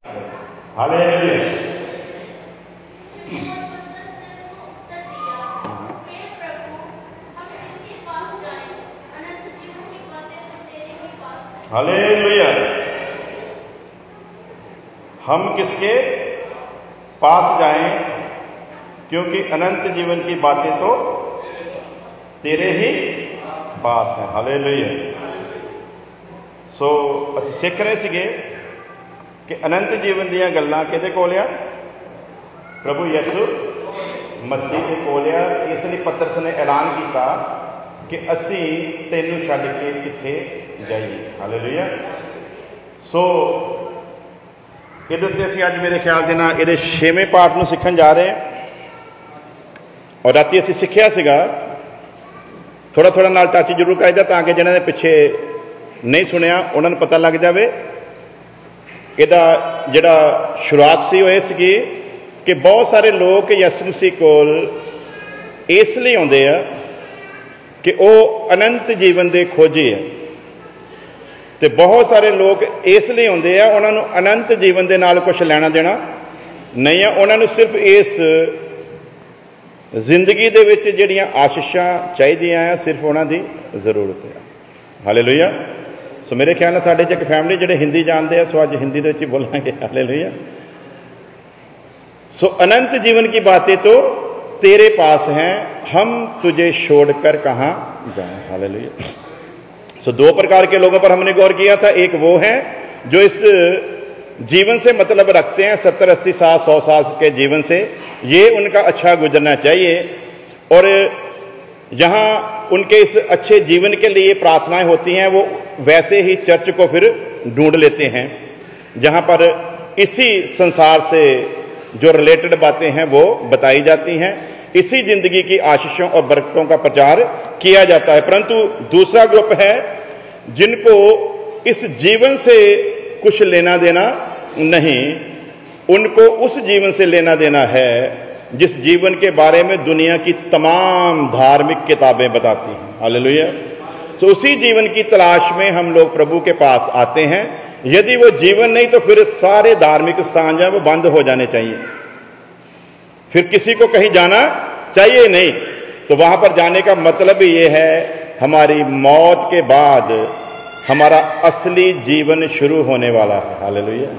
Hallelujah. Hallelujah. हम किसके पास जाएं, क्योंकि अनंत जीवन की बातें तो तेरे ही पास हैं। हालेलुया। सो ਅਸੀਂ ਸਿੱਖ ਰਹੇ ਸੀਗੇ कि अनंत जीवन ਦੀਆਂ ਗੱਲਾਂ ਕਿਹਦੇ ਕੋਲ ਆ? प्रभु यसु मसीह के कोल आ। इसलिए पतरस ने ऐलान किया कि असी तेनू छड्ड के किथे जाइए। हालेलुया। सो ਇਹਦੇ ਅਸੀਂ ਅੱਜ ਮੇਰੇ ਖਿਆਲ ਦੇ ਨਾਲ ਇਹਦੇ 6ਵੇਂ ਪਾਠ ਨੂੰ ਸਿੱਖਣ ਜਾ ਰਹੇ ਹਾਂ। ਔਰ ਰਾਤੀ ਅਸੀਂ ਸਿੱਖਿਆ ਸੀਗਾ, ਥੋੜਾ ਥੋੜਾ ਨਾਲ ਟੱਚ ਜ਼ਰੂਰ ਕਰੀਦਾ ਤਾਂ ਕਿ ਜਿਹਨਾਂ ਨੇ ਪਿੱਛੇ नहीं सुनिया उन्होंने पता लग जाए। ਇਹਦਾ ਜਿਹੜਾ शुरुआत सी वो सी कि बहुत सारे लोग यसु मसीह कोल इसलिए आते हैं कि वो अनंत जीवन के खोजी है, तो बहुत सारे लोग इसलिए आते हैं उन्होंने अनंत जीवन के नाल कुछ लेना देना नहीं है। उन्होंने सिर्फ इस जिंदगी दे विच जिहड़ियां आशीषां चाहिदियां हैं, सिर्फ उन्होंने जरूरत है। हालेलुया। सो मेरे ख्याल में साडे च एक फैमिली जिहड़े हिंदी जानते हैं, सो अज हिंदी दे विच बोलांगे। हालेलुया। सो अनंत जीवन की बातें तो तेरे पास हैं, हम तुझे छोड़कर कहाँ जाएं। हालेलुया। सो दो प्रकार के लोगों पर हमने गौर किया था। एक वो हैं जो इस जीवन से मतलब रखते हैं, 70-80 साल 100 साल के जीवन से ये उनका अच्छा गुजरना चाहिए, और यहाँ उनके इस अच्छे जीवन के लिए प्रार्थनाएं होती हैं, वो वैसे ही चर्च को फिर ढूंढ लेते हैं जहाँ पर इसी संसार से जो रिलेटेड बातें हैं वो बताई जाती हैं, इसी जिंदगी की आशीषों और बरकतों का प्रचार किया जाता है। परंतु दूसरा ग्रुप है जिनको इस जीवन से कुछ लेना देना नहीं, उनको उस जीवन से लेना देना है जिस जीवन के बारे में दुनिया की तमाम धार्मिक किताबें बताती हैं। हालेलुया। तो उसी जीवन की तलाश में हम लोग प्रभु के पास आते हैं। यदि वो जीवन नहीं तो फिर सारे धार्मिक स्थान जो है वो बंद हो जाने चाहिए, फिर किसी को कहीं जाना चाहिए नहीं। तो वहां पर जाने का मतलब ये है हमारी मौत के बाद हमारा असली जीवन शुरू होने वाला है। हालेलुया।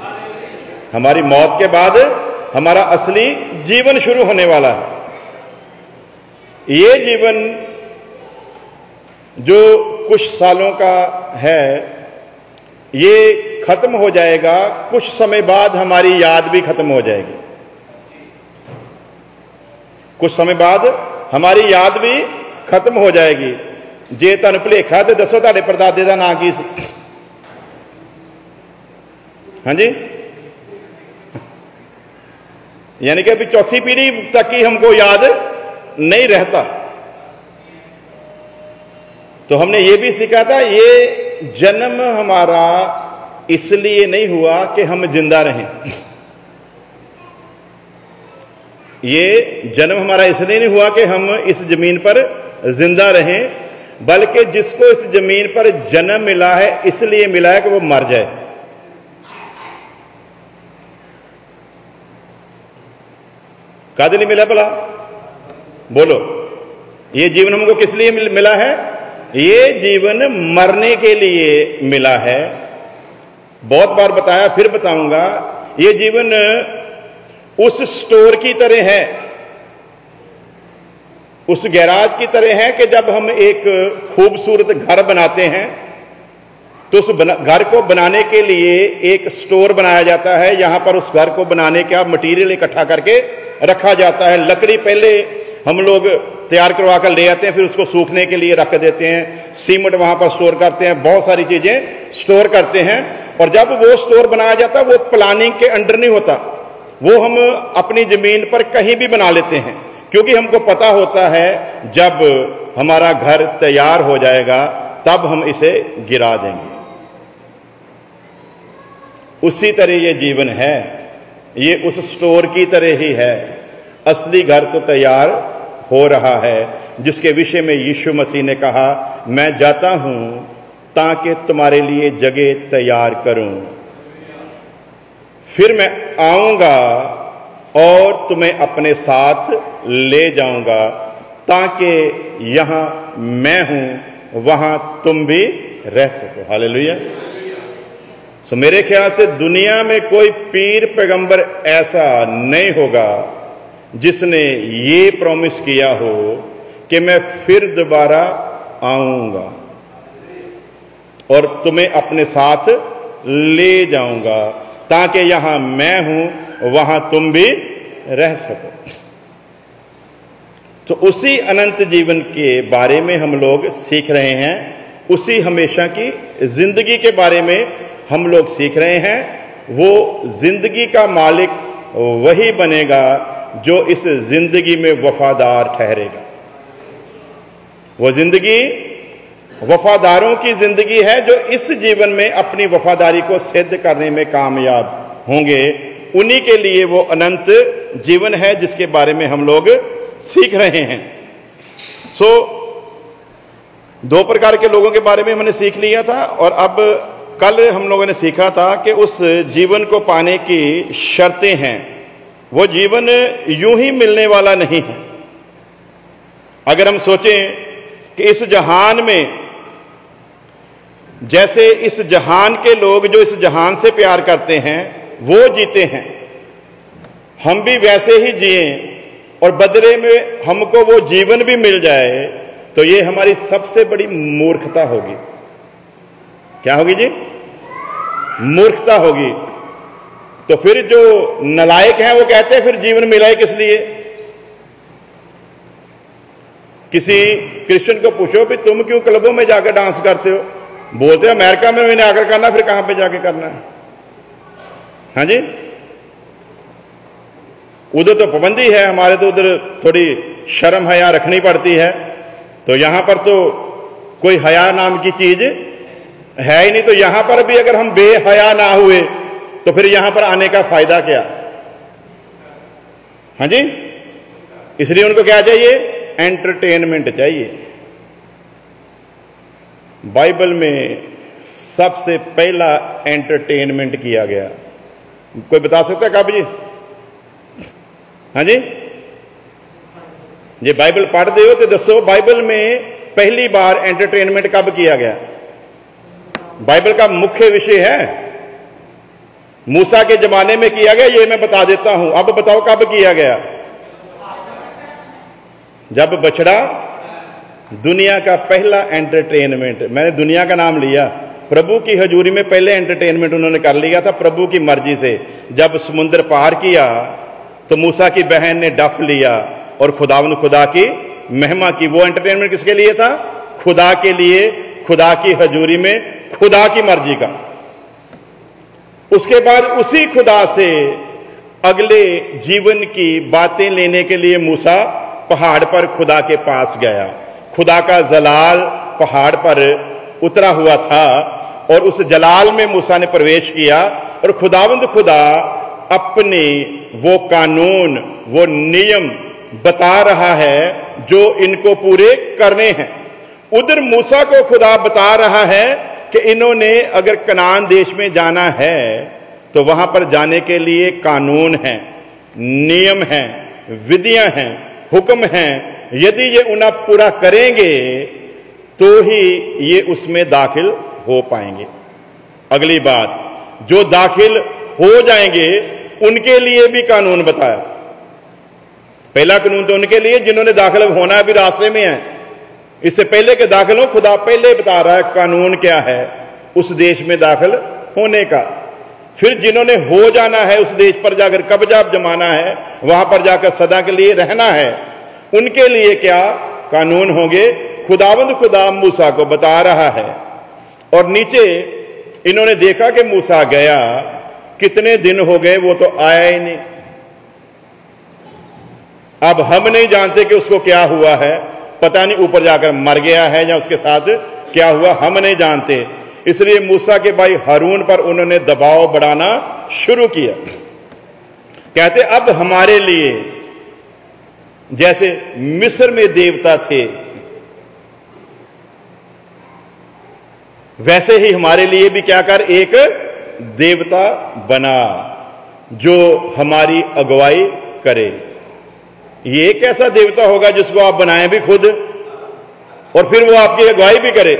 हमारी मौत के बाद हमारा असली जीवन शुरू होने वाला है। ये जीवन जो कुछ सालों का है ये खत्म हो जाएगा, कुछ समय बाद हमारी याद भी खत्म हो जाएगी। कुछ समय बाद हमारी याद भी खत्म हो जाएगी। जे तुहानू भुलेखा तो दसो तुहाडे परदादे दा नाम की सी? हाँ जी, यानी कि अभी चौथी पीढ़ी तक ही हमको याद नहीं रहता। तो हमने ये भी सीखा था, ये जन्म हमारा इसलिए नहीं हुआ कि हम जिंदा रहें। ये जन्म हमारा इसलिए नहीं हुआ कि हम इस जमीन पर जिंदा रहें, बल्कि जिसको इस जमीन पर जन्म मिला है इसलिए मिला है कि वो मर जाए। कद नहीं मिला भला? बोलो। ये जीवन हमको किस लिए मिला है? ये जीवन मरने के लिए मिला है। बहुत बार बताया, फिर बताऊंगा। ये जीवन उस स्टोर की तरह है, उस गैराज की तरह है कि जब हम एक खूबसूरत घर बनाते हैं तो उस घर को बनाने के लिए एक स्टोर बनाया जाता है। यहां पर उस घर को बनाने का मटेरियल इकट्ठा करके रखा जाता है। लकड़ी पहले हम लोग तैयार करवा कर ले आते हैं, फिर उसको सूखने के लिए रख देते हैं। सीमेंट वहां पर स्टोर करते हैं, बहुत सारी चीजें स्टोर करते हैं। और जब वो स्टोर बनाया जाता है वो प्लानिंग के अंडर नहीं होता, वो हम अपनी जमीन पर कहीं भी बना लेते हैं, क्योंकि हमको पता होता है जब हमारा घर तैयार हो जाएगा तब हम इसे गिरा देंगे। उसी तरह ये जीवन है, ये उस स्टोर की तरह ही है। असली घर तो तैयार हो रहा है, जिसके विषय में यीशु मसीह ने कहा, मैं जाता हूं ताकि तुम्हारे लिए जगह तैयार करूं, फिर मैं आऊंगा और तुम्हें अपने साथ ले जाऊंगा, ताकि यहां मैं हूं वहां तुम भी रह सको। हालेलुया। सो मेरे ख्याल से दुनिया में कोई पीर पैगंबर ऐसा नहीं होगा जिसने ये प्रॉमिस किया हो कि मैं फिर दोबारा आऊंगा और तुम्हें अपने साथ ले जाऊंगा, ताकि यहां मैं हूं वहां तुम भी रह सको। तो उसी अनंत जीवन के बारे में हम लोग सीख रहे हैं, उसी हमेशा की जिंदगी के बारे में हम लोग सीख रहे हैं। वो जिंदगी का मालिक वही बनेगा जो इस जिंदगी में वफादार ठहरेगा। वो जिंदगी वफादारों की जिंदगी है जो इस जीवन में अपनी वफादारी को सिद्ध करने में कामयाब होंगे। उन्हीं के लिए वो अनंत जीवन है जिसके बारे में हम लोग सीख रहे हैं। सो दो प्रकार के लोगों के बारे में हमने सीख लिया था, और अब कल हम लोगों ने सीखा था कि उस जीवन को पाने की शर्तें हैं। वो जीवन यूं ही मिलने वाला नहीं है। अगर हम सोचें कि इस जहान में, जैसे इस जहान के लोग जो इस जहान से प्यार करते हैं वो जीते हैं, हम भी वैसे ही जिए और बदले में हमको वो जीवन भी मिल जाए, तो ये हमारी सबसे बड़ी मूर्खता होगी। क्या होगी जी? मूर्खता होगी। तो फिर जो नालायक हैं वो कहते हैं फिर जीवन मिला है किस लिए? किसी क्रिश्चियन को पूछो भी तुम क्यों क्लबों में जाकर डांस करते हो, बोलते हैं अमेरिका में मैंने आकर करना, फिर कहां पे जाके करना है? हाँ जी, उधर तो पाबंदी है, हमारे तो उधर थोड़ी शर्म हया रखनी पड़ती है। तो यहां पर तो कोई हया नाम की चीज है ही नहीं। तो यहां पर भी अगर हम बेहया ना हुए तो फिर यहां पर आने का फायदा क्या? हाँ जी, इसलिए उनको क्या चाहिए? एंटरटेनमेंट चाहिए। बाइबल में सबसे पहला एंटरटेनमेंट किया गया, कोई बता सकता है कब जी? हाँ जी, ये बाइबल पढ़ते हो तो दसो, बाइबल में पहली बार एंटरटेनमेंट कब किया गया? बाइबल का मुख्य विषय है, मूसा के जमाने में किया गया, ये मैं बता देता हूं। अब बताओ कब किया गया? जब बछड़ा, दुनिया का पहला एंटरटेनमेंट, मैंने दुनिया का नाम लिया, प्रभु की हजूरी में पहले एंटरटेनमेंट उन्होंने कर लिया था प्रभु की मर्जी से। जब समुद्र पार किया तो मूसा की बहन ने डफ लिया और खुदावंद खुदा की महिमा की। वो एंटरटेनमेंट किसके लिए था? खुदा के लिए, खुदा की हजूरी में, खुदा की मर्जी का। उसके बाद उसी खुदा से अगले जीवन की बातें लेने के लिए मूसा पहाड़ पर खुदा के पास गया। खुदा का जलाल पहाड़ पर उतरा हुआ था और उस जलाल में मूसा ने प्रवेश किया और खुदावंद खुदा अपने वो कानून, वो नियम बता रहा है जो इनको पूरे करने हैं। उधर मूसा को खुदा बता रहा है कि इन्होंने अगर कनान देश में जाना है तो वहां पर जाने के लिए कानून हैं, नियम हैं, विधियां हैं, हुक्म हैं। यदि ये उन्हें पूरा करेंगे तो ही ये उसमें दाखिल हो पाएंगे। अगली बात, जो दाखिल हो जाएंगे उनके लिए भी कानून बताया। पहला कानून तो उनके लिए जिन्होंने दाखिल होना अभी रास्ते में है। इससे पहले के दाखिल हो, खुदा पहले बता रहा है कानून क्या है उस देश में दाखिल होने का। फिर जिन्होंने हो जाना है, उस देश पर जाकर कब्जा जमाना है, वहां पर जाकर सदा के लिए रहना है, उनके लिए क्या कानून होंगे? खुदावंद खुदा मूसा को बता रहा है। और नीचे इन्होंने देखा कि मूसा गया, कितने दिन हो गए वो तो आया ही नहीं। अब हम नहीं जानते कि उसको क्या हुआ है, पता नहीं ऊपर जाकर मर गया है या उसके साथ क्या हुआ, हम नहीं जानते। इसलिए मूसा के भाई हारून पर उन्होंने दबाव बढ़ाना शुरू किया। कहते अब हमारे लिए जैसे मिस्र में देवता थे वैसे ही हमारे लिए भी क्या कर, एक देवता बना। जो हमारी अगुवाई करे। ये एक ऐसा देवता होगा जिसको आप बनाएं भी खुद और फिर वो आपकी अगुवाई भी करे।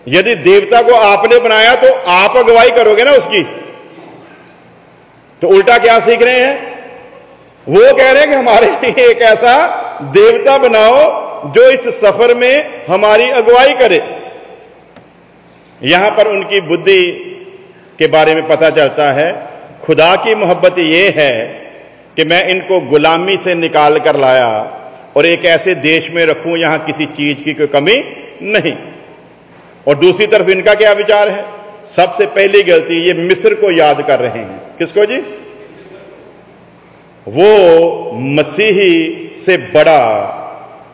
यदि देवता को आपने बनाया तो आप अगुवाई करोगे ना उसकी। तो उल्टा क्या सीख रहे हैं? वो कह रहे हैं कि हमारे लिए एक ऐसा देवता बनाओ जो इस सफर में हमारी अगुवाई करे। यहां पर उनकी बुद्धि के बारे में पता चलता है। खुदा की मोहब्बत यह है कि मैं इनको गुलामी से निकाल कर लाया और एक ऐसे देश में रखूं यहां किसी चीज की कोई कमी नहीं। और दूसरी तरफ इनका क्या विचार है? सबसे पहली गलती, ये मिस्र को याद कर रहे हैं। किसको जी? वो मसीही से बड़ा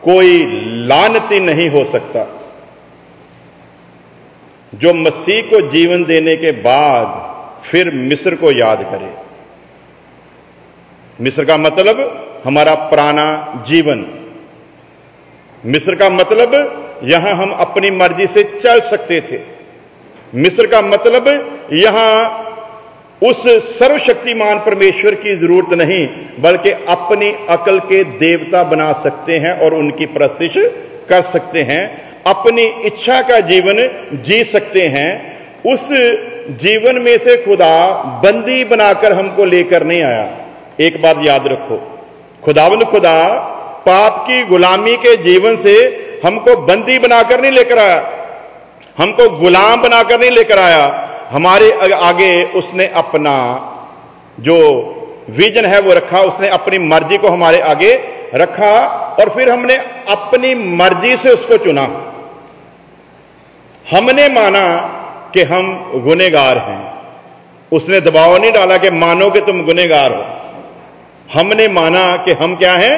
कोई लानती नहीं हो सकता जो मसीह को जीवन देने के बाद फिर मिस्र को याद करे। मिस्र का मतलब हमारा पुराना जीवन। मिस्र का मतलब यहां हम अपनी मर्जी से चल सकते थे। मिस्र का मतलब यहां उस सर्वशक्तिमान परमेश्वर की जरूरत नहीं, बल्कि अपनी अकल के देवता बना सकते हैं और उनकी परस्तिश कर सकते हैं। अपनी इच्छा का जीवन जी सकते हैं। उस जीवन में से खुदा बंदी बनाकर हमको लेकर नहीं आया। एक बात याद रखो, खुदावंद खुदा पाप की गुलामी के जीवन से हमको बंदी बनाकर नहीं लेकर आया, हमको गुलाम बनाकर नहीं लेकर आया। हमारे आगे उसने अपना जो विजन है वो रखा, उसने अपनी मर्जी को हमारे आगे रखा और फिर हमने अपनी मर्जी से उसको चुना। हमने माना कि हम गुनहगार हैं। उसने दबाव नहीं डाला कि मानो कि तुम गुनहगार हो। हमने माना कि हम क्या हैं?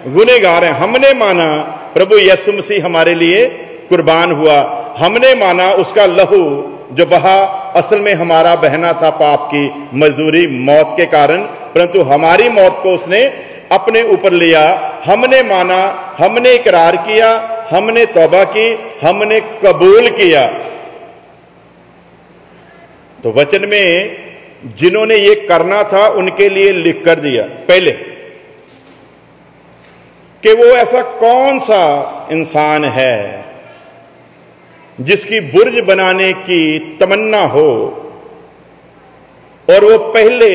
गुनहगार हैं। हमने माना प्रभु यीशु मसीह हमारे लिए कुर्बान हुआ। हमने माना उसका लहू जो बहा असल में हमारा बहना था पाप की मजदूरी मौत के कारण, परंतु हमारी मौत को उसने अपने ऊपर लिया। हमने माना, हमने इकरार किया, हमने तौबा की, हमने कबूल किया। तो वचन में जिन्होंने ये करना था उनके लिए लिख कर दिया पहले कि वो ऐसा कौन सा इंसान है जिसकी बुर्ज बनाने की तमन्ना हो और वो पहले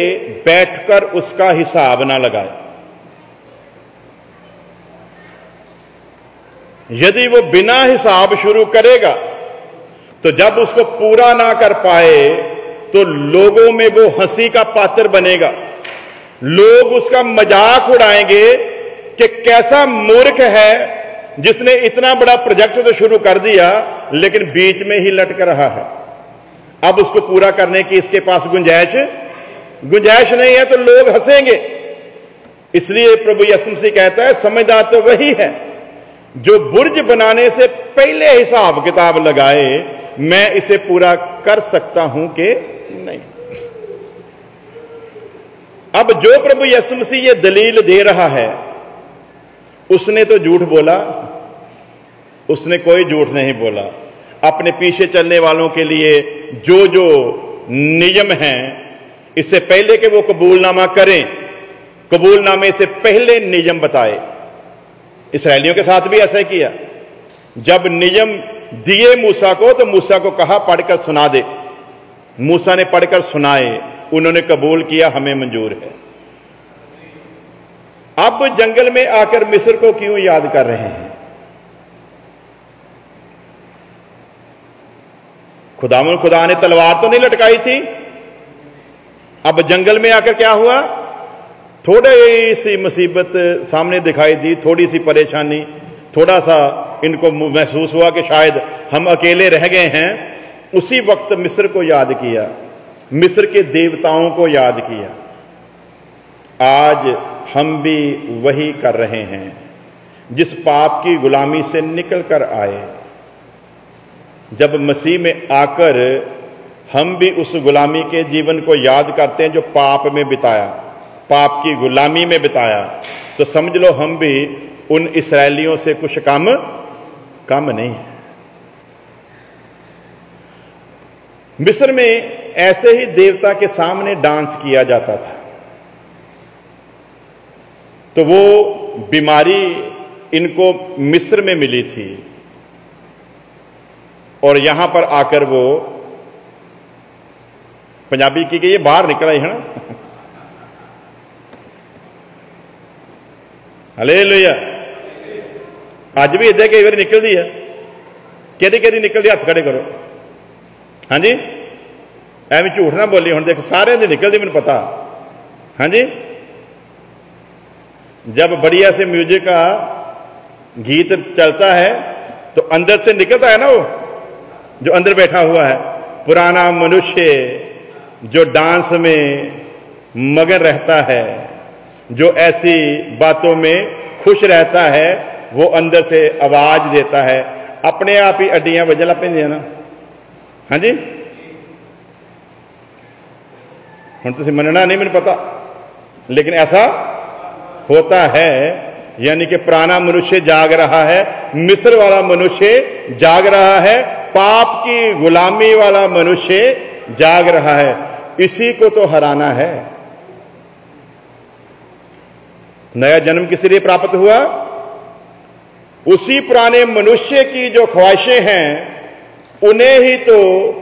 बैठकर उसका हिसाब ना लगाए। यदि वो बिना हिसाब शुरू करेगा तो जब उसको पूरा ना कर पाए तो लोगों में वो हंसी का पात्र बनेगा। लोग उसका मजाक उड़ाएंगे कि कैसा मूर्ख है जिसने इतना बड़ा प्रोजेक्ट तो शुरू कर दिया लेकिन बीच में ही लटक रहा है। अब उसको पूरा करने की इसके पास गुंजाइश नहीं है तो लोग हंसेंगे। इसलिए प्रभु यीशु मसीह कहता है समझदार तो वही है जो बुर्ज बनाने से पहले हिसाब किताब लगाए, मैं इसे पूरा कर सकता हूं कि नहीं। अब जो प्रभु यीशु मसीह ये दलील दे रहा है उसने तो झूठ बोला, उसने कोई झूठ नहीं बोला। अपने पीछे चलने वालों के लिए जो जो नियम हैं, इससे पहले कि वो कबूलनामा करें, कबूलनामे से पहले नियम बताए। इसराइलियों के साथ भी ऐसा ही किया। जब नियम दिए मूसा को तो मूसा को कहा पढ़कर सुना दे। मूसा ने पढ़कर सुनाए, उन्होंने कबूल किया, हमें मंजूर है। अब जंगल में आकर मिस्र को क्यों याद कर रहे हैं? खुदा ने तलवार तो नहीं लटकाई थी। अब जंगल में आकर क्या हुआ? थोड़ी सी मुसीबत सामने दिखाई दी, थोड़ी सी परेशानी, थोड़ा सा इनको महसूस हुआ कि शायद हम अकेले रह गए हैं। उसी वक्त मिस्र को याद किया, मिस्र के देवताओं को याद किया। आज हम भी वही कर रहे हैं जिस पाप की गुलामी से निकल कर आए। जब मसीह में आकर हम भी उस गुलामी के जीवन को याद करते हैं जो पाप में बिताया, पाप की गुलामी में बिताया, तो समझ लो हम भी उन इस्राएलियों से कुछ कम नहीं है। मिस्र में ऐसे ही देवता के सामने डांस किया जाता था। तो वो बीमारी इनको मिस्र में मिली थी और यहां पर आकर वो पंजाबी की ये बाहर निकला ही है ना। हालेलुया। अज भी इदा कई बार निकलती है। कि निकलती, हथ खड़े करो। हाँ जी, एवं झूठ ना बोली। हुण देख सारे दी निकलती, मैनूं पता। हाँ जी, जब बढ़िया से म्यूजिक का गीत चलता है तो अंदर से निकलता है ना वो जो अंदर बैठा हुआ है। पुराना मनुष्य जो डांस में मगन रहता है, जो ऐसी बातों में खुश रहता है, वो अंदर से आवाज देता है, अपने आप ही अड्डियां बजन लग पैंदियां ना। हाँ जी, हुण तुसीं मनना नहीं, मैनूं पता, लेकिन ऐसा होता है। यानी कि पुराना मनुष्य जाग रहा है, मिस्र वाला मनुष्य जाग रहा है, पाप की गुलामी वाला मनुष्य जाग रहा है। इसी को तो हराना है। नया जन्म किस लिए प्राप्त हुआ? उसी पुराने मनुष्य की जो ख्वाहिशें हैं उन्हें ही तो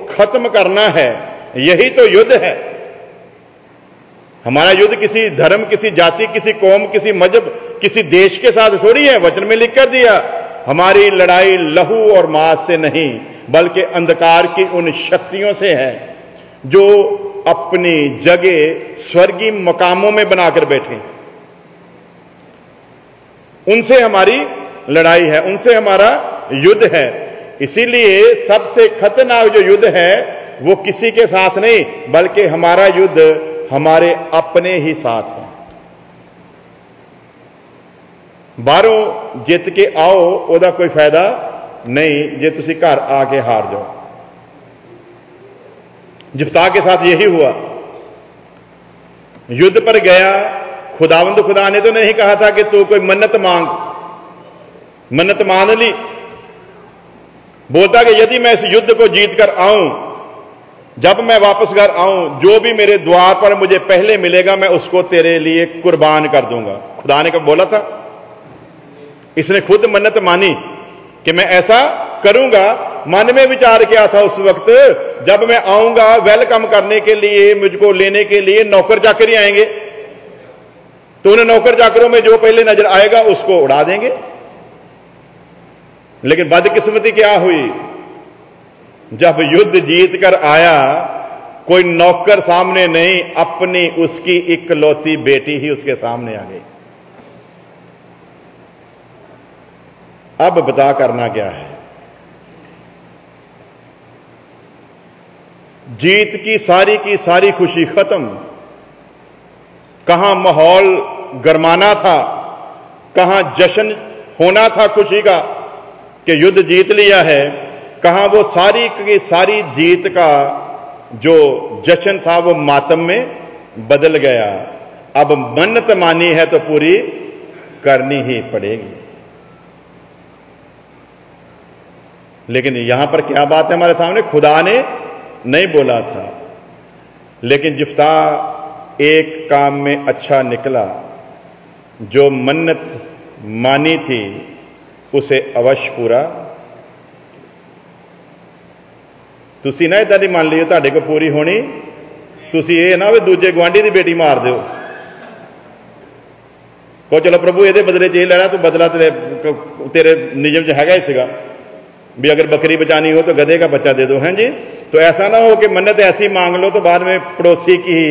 खत्म करना है। यही तो युद्ध है। हमारा युद्ध किसी धर्म, किसी जाति, किसी कौम, किसी मजहब, किसी देश के साथ थोड़ी है। वचन में लिख कर दिया, हमारी लड़ाई लहू और मांस से नहीं बल्कि अंधकार की उन शक्तियों से है जो अपनी जगह स्वर्गीय मकामों में बनाकर बैठे। उनसे हमारी लड़ाई है, उनसे हमारा युद्ध है। इसीलिए सबसे खतरनाक जो युद्ध है वो किसी के साथ नहीं बल्कि हमारा युद्ध हमारे अपने ही साथ है। बाहरों जित के आओ ओदा कोई फायदा नहीं जे तुसी घर आके हार जाओ। जिफ्ता के साथ यही हुआ। युद्ध पर गया, खुदावंद खुदा ने तो नहीं कहा था कि तू कोई मन्नत मांग। मन्नत मान ली। बोलता कि यदि मैं इस युद्ध को जीत कर आऊं, जब मैं वापस घर आऊं, जो भी मेरे द्वार पर मुझे पहले मिलेगा मैं उसको तेरे लिए कुर्बान कर दूंगा। खुदा ने कब बोला था? इसने खुद मन्नत मानी कि मैं ऐसा करूंगा। मन में विचार किया था उस वक्त, जब मैं आऊंगा वेलकम करने के लिए, मुझको लेने के लिए नौकर चाकर ही आएंगे, तो उन नौकर चाकरों में जो पहले नजर आएगा उसको उड़ा देंगे। लेकिन बदकिस्मती क्या हुई? जब युद्ध जीत कर आया, कोई नौकर सामने नहीं, अपनी उसकी इकलौती बेटी ही उसके सामने आ गई। अब बता करना क्या है? जीत की सारी खुशी खत्म। कहां माहौल गरमाना था, कहां जश्न होना था खुशी का कि युद्ध जीत लिया है, कहां वो सारी की सारी जीत का जो जश्न था वो मातम में बदल गया। अब मन्नत मानी है तो पूरी करनी ही पड़ेगी। लेकिन यहां पर क्या बात है हमारे सामने? खुदा ने नहीं बोला था, लेकिन जिफ्ता एक काम में अच्छा निकला। जो मन्नत मानी थी उसे अवश्य पूरा। तुसी ना इदा नहीं मान लियो तुहाडे को पूरी होनी, तुसी ये ना भी दूजे गुआढ़ी की बेटी मार दो को चलो प्रभु ये बदले च ये लेना, तू बदला तेरे नियम च हैगा ही सीगा भी अगर बकरी बचानी हो तो गधे का बच्चा दे दो। हैं जी, तो ऐसा ना हो कि मन्नत ऐसी मांग लो तो बाद में पड़ोसी की ही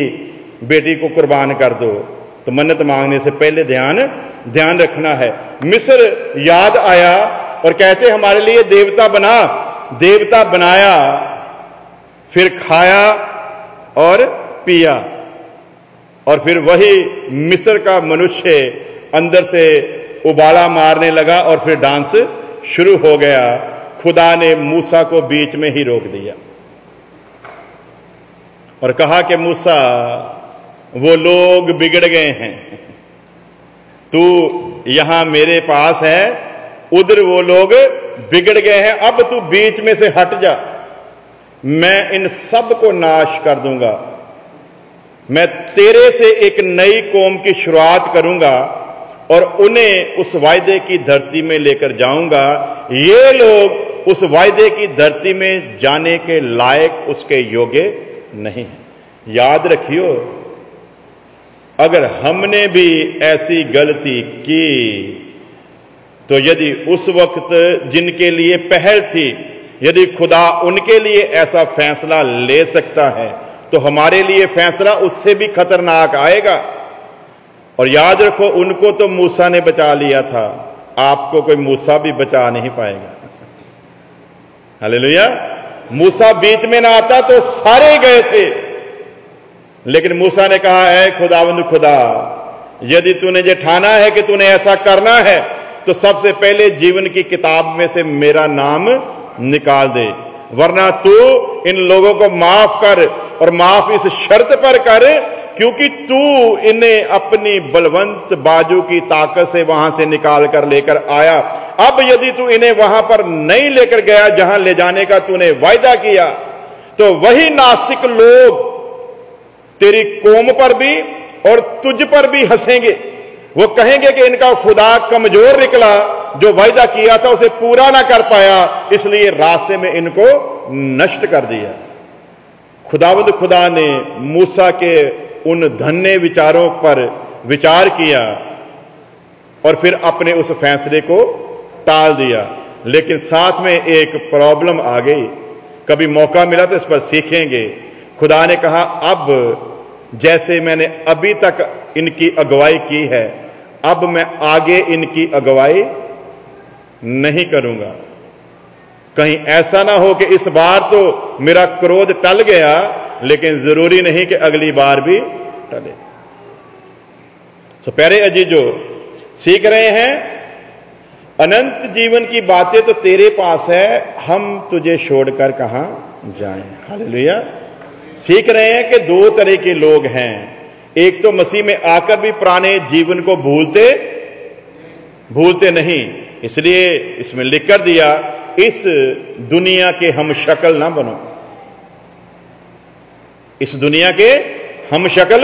बेटी को कुर्बान कर दो। तो मन्नत मांगने से पहले ध्यान रखना है। मिस्र याद आया और कहते हमारे लिए देवता बना। देवता बनाया, फिर खाया और पिया, और फिर वही मिस्र का मनुष्य अंदर से उबाला मारने लगा और फिर डांस शुरू हो गया। खुदा ने मूसा को बीच में ही रोक दिया और कहा कि मूसा, वो लोग बिगड़ गए हैं, तू यहां मेरे पास है, उधर वो लोग बिगड़ गए हैं, अब तू बीच में से हट जा। मैं इन सब को नाश कर दूंगा, मैं तेरे से एक नई कौम की शुरुआत करूंगा और उन्हें उस वायदे की धरती में लेकर जाऊंगा। ये लोग उस वायदे की धरती में जाने के लायक, उसके योग्य नहीं है। याद रखियो, अगर हमने भी ऐसी गलती की तो यदि उस वक्त जिनके लिए पहल थी, यदि खुदा उनके लिए ऐसा फैसला ले सकता है तो हमारे लिए फैसला उससे भी खतरनाक आएगा। और याद रखो, उनको तो मूसा ने बचा लिया था, आपको कोई मूसा भी बचा नहीं पाएगा। हालेलुया। मूसा बीच में ना आता तो सारे गए थे, लेकिन मूसा ने कहा है खुदावंद खुदा, यदि तूने ये ठाना है कि तूने ऐसा करना है तो सबसे पहले जीवन की किताब में से मेरा नाम निकाल दे, वरना तू इन लोगों को माफ कर, और माफ इस शर्त पर कर क्योंकि तू इन्हें अपनी बलवंत बाजू की ताकत से वहां से निकाल कर लेकर आया। अब यदि तू इन्हें वहां पर नहीं लेकर गया जहां ले जाने का तूने वायदा किया, तो वही नास्तिक लोग तेरी कौम पर भी और तुझ पर भी हंसेंगे। वो कहेंगे कि इनका खुदा कमजोर निकला, जो वायदा किया था उसे पूरा ना कर पाया, इसलिए रास्ते में इनको नष्ट कर दिया। खुदावंद खुदा ने मूसा के उन धन्य विचारों पर विचार किया और फिर अपने उस फैसले को टाल दिया। लेकिन साथ में एक प्रॉब्लम आ गई, कभी मौका मिला तो इस पर सीखेंगे। खुदा ने कहा, अब जैसे मैंने अभी तक इनकी अगुवाई की है, अब मैं आगे इनकी अगुवाई नहीं करूंगा। कहीं ऐसा ना हो कि इस बार तो मेरा क्रोध टल गया, लेकिन जरूरी नहीं कि अगली बार भी टले। सो प्यारे अजीजों, सीख रहे हैं अनंत जीवन की बातें तो तेरे पास है, हम तुझे छोड़कर कहां जाएं। हालेलुया। सीख रहे हैं कि दो तरह के लोग हैं, एक तो मसीह में आकर भी पुराने जीवन को भूलते नहीं, इसलिए इसमें लिख कर दिया, इस दुनिया के हम शक्ल ना बनो। इस दुनिया के हम शक्ल,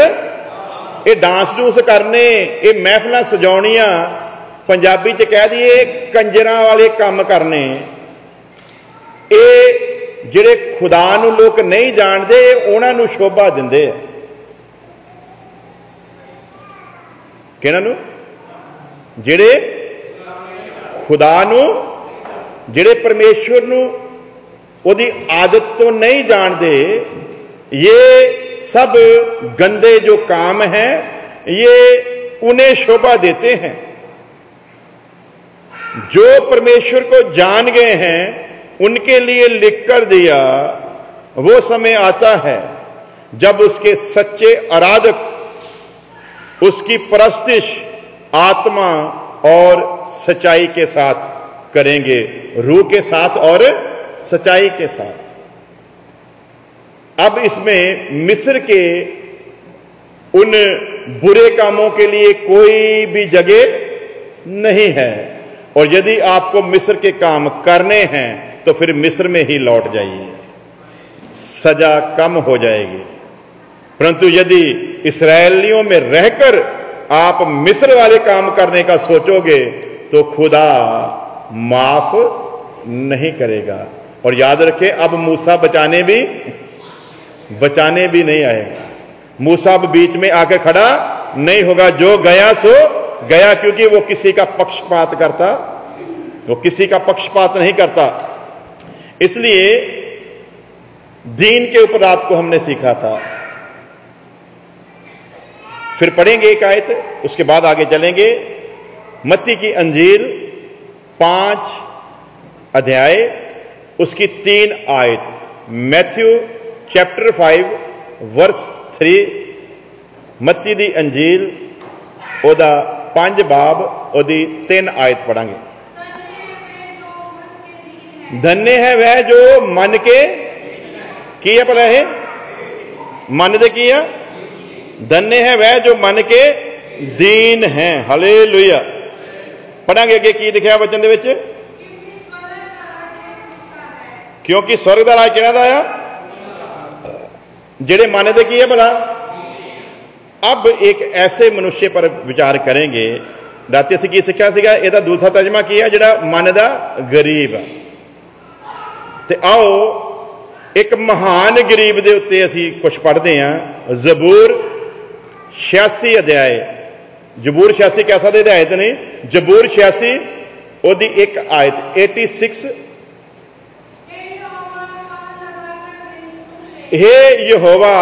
ये डांस डूस करने, ये महफिल सजाउणियां, पंजाबी च कह दिए कंजरा वाले काम करने, ये जिहड़े खुदा नूं लोग नहीं जानते उन्हां नूं शोभा दिंदे आ। किहनां नूं? जिहड़े खुदा नूं, जिहड़े परमेश्वर नूं ओदी आदत तो नहीं जानते, ये सब गंदे जो काम हैं ये उन्हें शोभा देते हैं। जो परमेश्वर को जान गए हैं उनके लिए लिख कर दिया, वो समय आता है जब उसके सच्चे आराधक उसकी परस्तिश आत्मा और सच्चाई के साथ करेंगे, रूह के साथ और सच्चाई के साथ। अब इसमें मिस्र के उन बुरे कामों के लिए कोई भी जगह नहीं है, और यदि आपको मिस्र के काम करने हैं तो फिर मिस्र में ही लौट जाइए, सजा कम हो जाएगी। परंतु यदि इस्राएलियों में रहकर आप मिस्र वाले काम करने का सोचोगे तो खुदा माफ नहीं करेगा। और याद रखें, अब मूसा बचाने भी नहीं आएगा। मूसा अब बीच में आकर खड़ा नहीं होगा, जो गया सो गया, क्योंकि वो किसी का पक्षपात करता, वो किसी का पक्षपात नहीं करता। इसलिए दीन के ऊपर रात को हमने सीखा था, फिर पढ़ेंगे एक आयत, उसके बाद आगे चलेंगे। मत्ती की अंजील 5 अध्याय उसकी 3 आयत, मैथ्यू चैप्टर 5 वर्स 3, मत्ती दी अंजील ओदा 5 बाब ओदी 3 आयत पढ़ांगे। धन्य है वह जो मन के की है, भला है मन दे की है, धन्य है वह जो मन के दीन हैं। हालेलुया। पढ़ांगे अगे की लिखा वचन दे विच, क्योंकि स्वर्ग दा राज किहड़ा दा आ? जेड़े मानते की है भला। अब एक ऐसे मनुष्य पर विचार करेंगे। राती असीं की सिक्ख्या सीगा, इहदा दूसरा तर्जमा की है जिहड़ा मनदा गरीब। ते आओ एक महान गरीब दे उत्ते असीं कुछ पढ़ते हैं। जबूर 86 अध्याय, जबूर 86 कैसा दे अध्याय तो नहीं, जबूर 86 ओदी एक आयत 86। हे यहोवा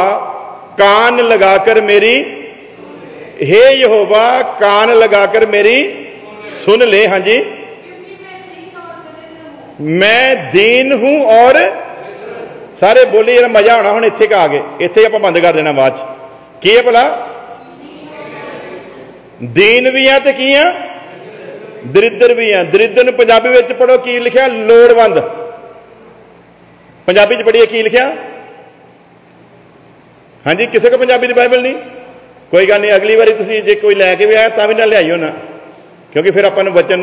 कान लगाकर मेरी, हे यहोवा कान लगाकर मेरी सुन ले। हाँ जी, मैं दीन हूं और सारे बोले यार मजा आना। हुण इत्थे आ गए, इत्थे आपां बंद कर देना बाद की है भला। दीन भी है ते की है, दरिद्र भी है। दरिद्र नूं पंजाबी विच पढ़ो की लिखिया, लोड़वंद। पंजाबी च पढ़िए की लिखिया। हाँ जी, किसी को पंजाबी की बाइबल नहीं, कोई गल नहीं। अगली बारी तुसीं जे कोई लैके भी आया तां भी ना लियाइओ ना, क्योंकि फिर आपां नूं वचन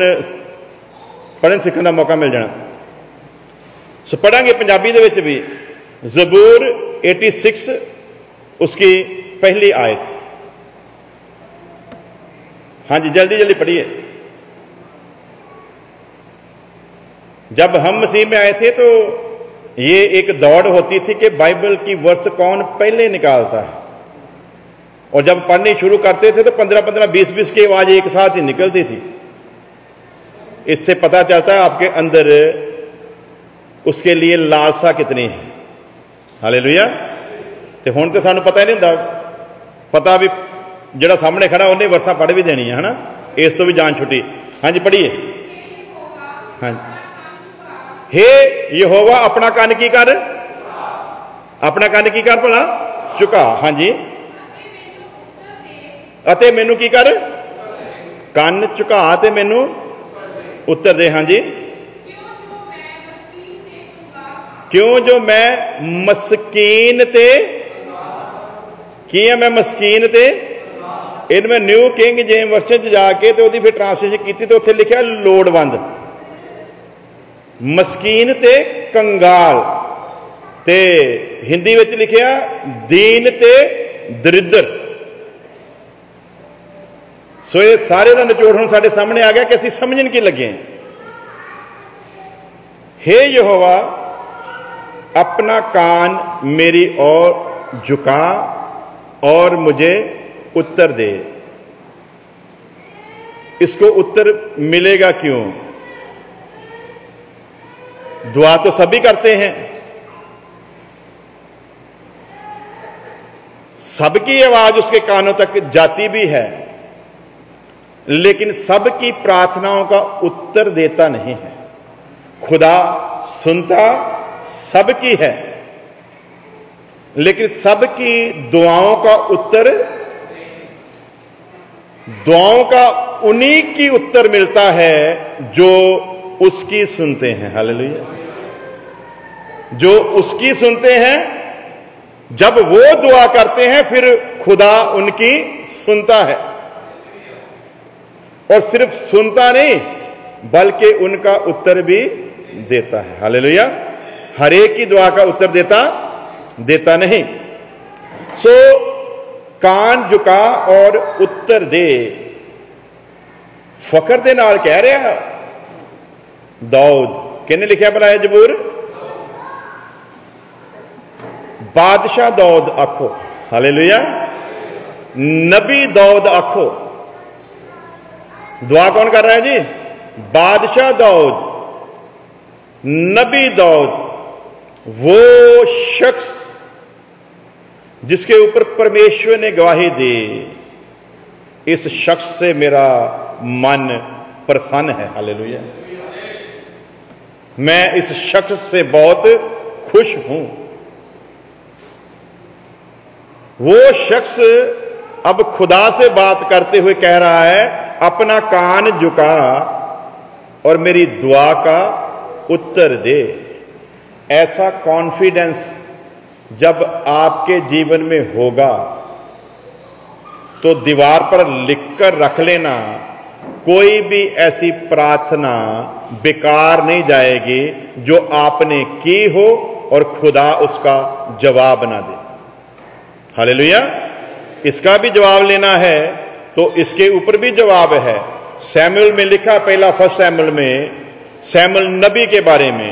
पढ़न सीखण का मौका मिल जाना। सो पढ़ांगे पंजाबी दे विच भी। जबूर 86 उसकी पहली आयत। हाँ जी, जल्दी जल्दी पढ़िए। जब हम मसीह में आए थे तो ये एक दौड़ होती थी कि बाइबल की वर्ष कौन पहले निकालता है, और जब पढ़नी शुरू करते थे तो 15-15, 20-20 की आवाज एक साथ ही निकलती थी। इससे पता चलता है आपके अंदर उसके लिए लालसा कितनी है। हालेलुया। तो हुण तो सानू पता ही नहीं होंदा, पता भी जिहड़ा सामने खड़ा उन्हें वर्षा पढ़ भी देनी है ना, इस तो भी जान छुट्टी। हाँ जी पढ़िए। हाँ जी, हे यहोवा अपना कान की कर, अपना कान की कर भला चुका। हाँ जी, अते मैनू की कर, कान चुका ते मैनू उत्तर दे। हाँ जी, क्यों जो मैं मस्कीन ते की है, मैं मस्कीन ते। इन मैं न्यू किंग जेम्स वर्शन जाके तो फिर ट्रांसलेशन की तो उत्थे लिखा लोड़वंद। मस्कीन ते कंगाल, ते हिंदी विच लिखिया दीन ते दरिद्र। सो ये सारे का निचोड़ हुण साडे सामने आ गया कि असीं समझन की लगे। हे यहोवा अपना कान मेरी ओर झुका और मुझे उत्तर दे। इसको उत्तर मिलेगा क्यों? दुआ तो सभी करते हैं, सबकी आवाज उसके कानों तक जाती भी है, लेकिन सबकी प्रार्थनाओं का उत्तर देता नहीं है। खुदा सुनता सबकी है, लेकिन सबकी दुआओं का उत्तर, दुआओं का उन्हीं की उत्तर मिलता है जो उसकी सुनते हैं। हालेलुया। जो उसकी सुनते हैं, जब वो दुआ करते हैं फिर खुदा उनकी सुनता है, और सिर्फ सुनता नहीं बल्कि उनका उत्तर भी देता है। हालेलुया। हर एक की दुआ का उत्तर देता नहीं। सो कान झुका और उत्तर दे, फकर दे नाल कह रहा दाऊद। किन्ने लिखा बनाया जबूर? बादशाह दाऊद आखो। हालेलुया। नबी दाऊद आखो। दुआ कौन कर रहा है जी? बादशाह दाऊद, नबी दाऊद, वो शख्स जिसके ऊपर परमेश्वर ने गवाही दी, इस शख्स से मेरा मन प्रसन्न है। हालेलुया। मैं इस शख्स से बहुत खुश हूं। वो शख्स अब खुदा से बात करते हुए कह रहा है, अपना कान झुका और मेरी दुआ का उत्तर दे। ऐसा कॉन्फिडेंस जब आपके जीवन में होगा तो दीवार पर लिखकर रख लेना, कोई भी ऐसी प्रार्थना बेकार नहीं जाएगी जो आपने की हो और खुदा उसका जवाब ना दे। हालेलुया। इसका भी जवाब लेना है तो इसके ऊपर भी जवाब है। सैमुएल में लिखा, पहला फर्स्ट सैमुएल में, सैमुएल नबी के बारे में,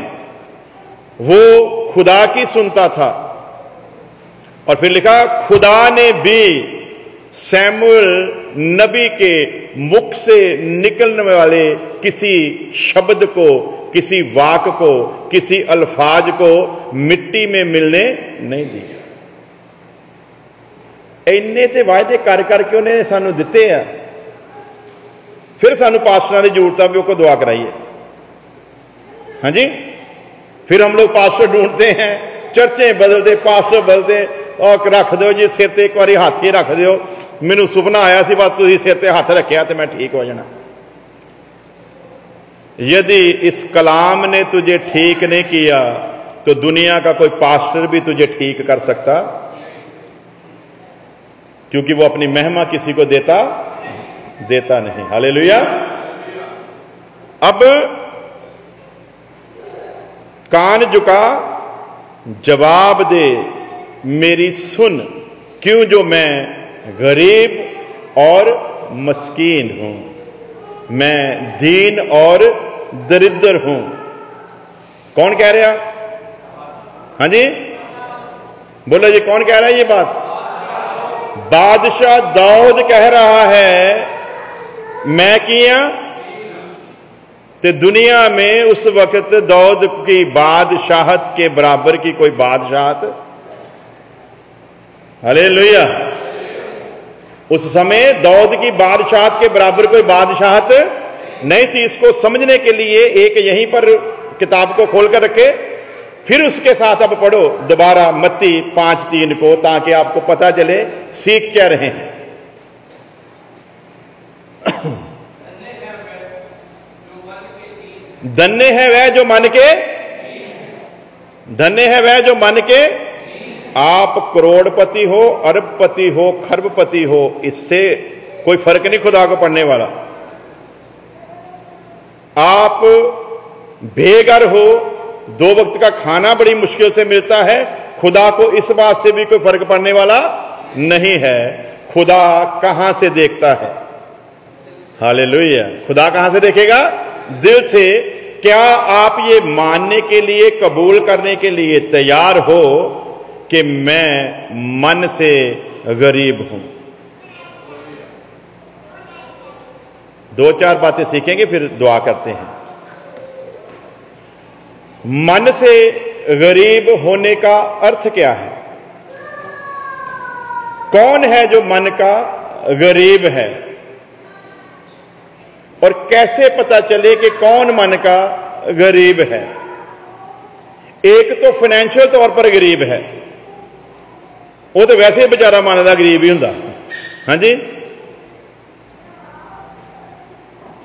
वो खुदा की सुनता था। और फिर लिखा खुदा ने भी सैमुएल नबी के मुख से निकलने वाले किसी शब्द को, किसी वाक को, किसी अल्फाज को मिट्टी में मिलने नहीं दिया। इन्ने ते वायदे कर करके उन्हें सानू दिते हैं, फिर सानू पास्टरां की जरूरत है भी उसको दुआ कराइए। हाँ जी, फिर हम लोग पास्टर ढूंढते हैं, चर्चे बदलते, पास्टर बदलते, और रख दो जी सिर ते एक बार हाथ ही रख दो, मैनू सुपना आया सी बस तुसीं सिर ते हाथ रखिया तो मैं ठीक हो जाना। यदि इस कलाम ने तुझे ठीक नहीं किया तो दुनिया का कोई पास्टर भी तुझे ठीक कर सकता, क्योंकि वो अपनी महिमा किसी को देता नहीं। हालेलुया। अब कान झुका, जवाब दे मेरी सुन, क्यों जो मैं गरीब और मस्कीन हूं, मैं दीन और दरिद्र हूं। कौन कह रहा? हाँ जी, बोलो जी, कौन कह रहा है ये बात? बादशाह दाऊद कह रहा है मैं किया। तो दुनिया में उस वक्त दाऊद की बादशाहत के बराबर की कोई बादशाहत, हालेलुया, उस समय दाऊद की बादशाहत के बराबर कोई बादशाहत नहीं थी। इसको समझने के लिए एक यहीं पर किताब को खोलकर रखे, फिर उसके साथ अब पढ़ो दोबारा मत्ती 5:3 को, ताकि आपको पता चले सीख क्या रहे हैं। धन्य है वह जो मन के, धन्य है वह जो मन के, आप करोड़पति हो, अरबपति हो, खरबपति हो, इससे कोई फर्क नहीं खुदा को पढ़ने वाला। आप बेघर हो, 2 वक्त का खाना बड़ी मुश्किल से मिलता है, खुदा को इस बात से भी कोई फर्क पड़ने वाला नहीं है। खुदा कहां से देखता है? हालेलुया। खुदा कहां से देखेगा? दिल से। क्या आप ये मानने के लिए, कबूल करने के लिए तैयार हो कि मैं मन से गरीब हूं? 2-4 बातें सीखेंगे फिर दुआ करते हैं। मन से गरीब होने का अर्थ क्या है? कौन है जो मन का गरीब है? और कैसे पता चले कि कौन मन का गरीब है? एक तो फाइनेंशियल तौर पर गरीब है, वो तो वैसे बेचारा मन का गरीब ही हुंदा। हाँ जी।